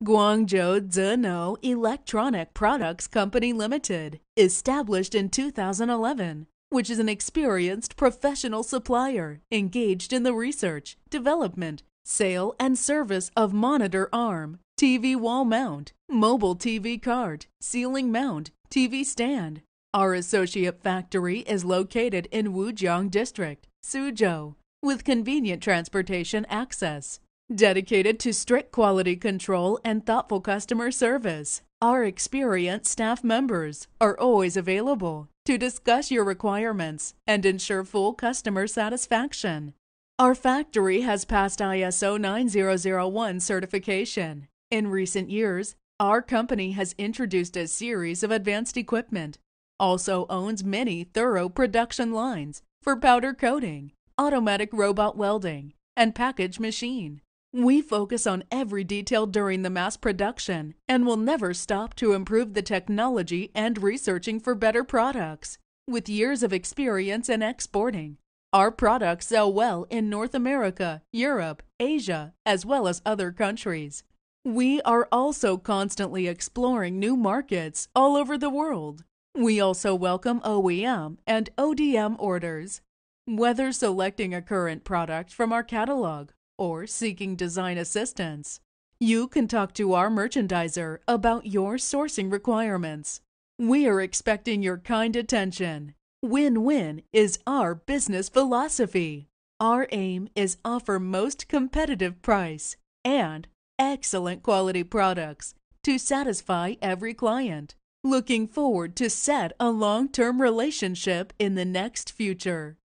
Guangzhou ZENO Electronic Products Company Limited, established in 2011, which is an experienced professional supplier engaged in the research, development, sale, and service of monitor arm, TV wall mount, mobile TV cart, ceiling mount, TV stand. Our associate factory is located in Wujiang District, Suzhou, with convenient transportation access. Dedicated to strict quality control and thoughtful customer service, our experienced staff members are always available to discuss your requirements and ensure full customer satisfaction. Our factory has passed ISO 9001 certification. In recent years, our company has introduced a series of advanced equipment, also owns many thorough production lines for powder coating, automatic robot welding, and package machine. We focus on every detail during the mass production and will never stop to improve the technology and researching for better products. With years of experience in exporting, our products sell well in North America, Europe, Asia, as well as other countries. We are also constantly exploring new markets all over the world. We also welcome OEM and ODM orders. Whether selecting a current product from our catalog or seeking design assistance, you can talk to our merchandiser about your sourcing requirements. We are expecting your kind attention. Win-win is our business philosophy. Our aim is offer most competitive price and excellent quality products to satisfy every client. Looking forward to set a long-term relationship in the next future.